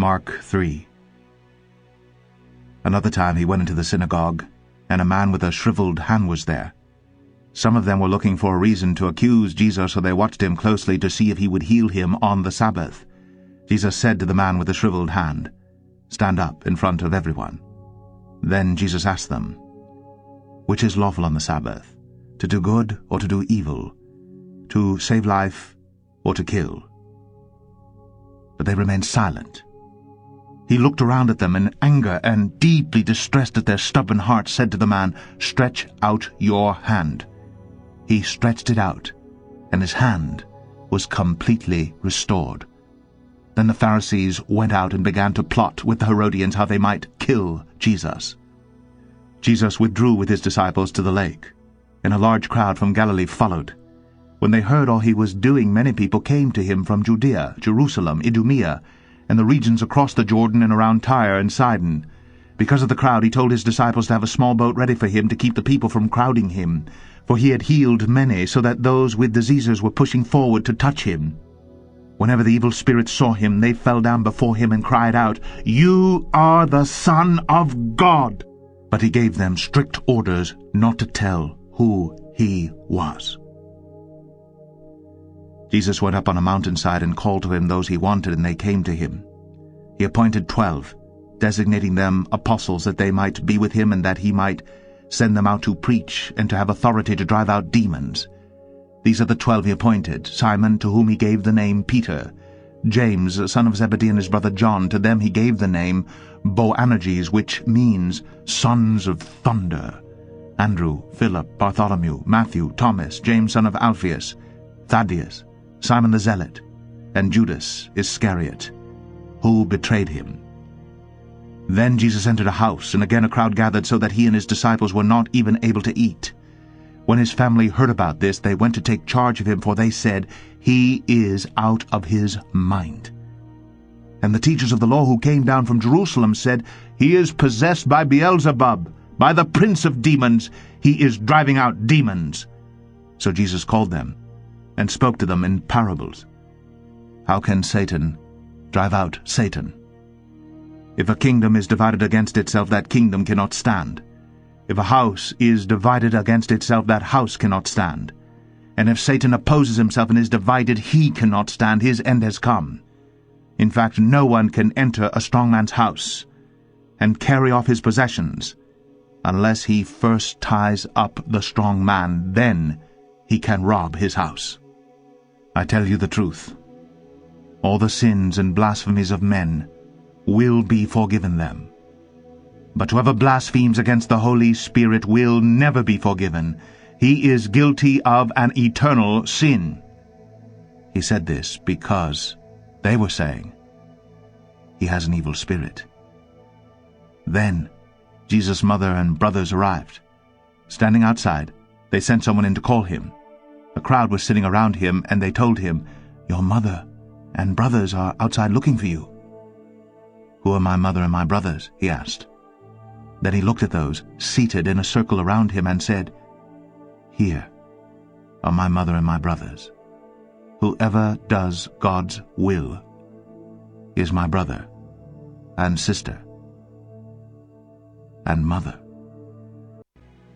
Mark 3. Another time he went into the synagogue, and a man with a shriveled hand was there. Some of them were looking for a reason to accuse Jesus, so they watched him closely to see if he would heal him on the Sabbath. Jesus said to the man with the shriveled hand, "Stand up in front of everyone." Then Jesus asked them, "Which is lawful on the Sabbath, to do good or to do evil, to save life or to kill?" But they remained silent. He looked around at them in anger and, deeply distressed at their stubborn hearts, said to the man, "Stretch out your hand." He stretched it out, and his hand was completely restored. Then the Pharisees went out and began to plot with the Herodians how they might kill Jesus. Jesus withdrew with his disciples to the lake, and a large crowd from Galilee followed. When they heard all he was doing, many people came to him from Judea, Jerusalem, Idumea, and the regions across the Jordan and around Tyre and Sidon. Because of the crowd, he told his disciples to have a small boat ready for him to keep the people from crowding him, for he had healed many, so that those with diseases were pushing forward to touch him. Whenever the evil spirits saw him, they fell down before him and cried out, "You are the Son of God!" But he gave them strict orders not to tell who he was. Jesus went up on a mountainside and called to him those he wanted, and they came to him. He appointed 12, designating them apostles, that they might be with him and that he might send them out to preach and to have authority to drive out demons. These are the 12 he appointed: Simon, to whom he gave the name Peter; James, son of Zebedee, and his brother John. To them he gave the name Boanerges, which means sons of thunder; Andrew, Philip, Bartholomew, Matthew, Thomas, James son of Alphaeus, Thaddeus, Simon the Zealot, and Judas Iscariot, who betrayed him. Then Jesus entered a house, and again a crowd gathered, so that he and his disciples were not even able to eat. When his family heard about this, they went to take charge of him, for they said, "He is out of his mind." And the teachers of the law who came down from Jerusalem said, "He is possessed by Beelzebub, by the prince of demons. He is driving out demons." So Jesus called them and spoke to them in parables. "How can Satan drive out Satan? If a kingdom is divided against itself, that kingdom cannot stand. If a house is divided against itself, that house cannot stand. And if Satan opposes himself and is divided, he cannot stand. His end has come. In fact, no one can enter a strong man's house and carry off his possessions unless he first ties up the strong man. Then he can rob his house. I tell you the truth. All the sins and blasphemies of men will be forgiven them. But whoever blasphemes against the Holy Spirit will never be forgiven. He is guilty of an eternal sin." He said this because they were saying, "He has an evil spirit." Then Jesus' mother and brothers arrived. Standing outside, they sent someone in to call him. A crowd was sitting around him, and they told him, "Your mother and brothers are outside looking for you." "Who are my mother and my brothers?" he asked. Then he looked at those seated in a circle around him and said, "Here are my mother and my brothers. Whoever does God's will is my brother and sister and mother."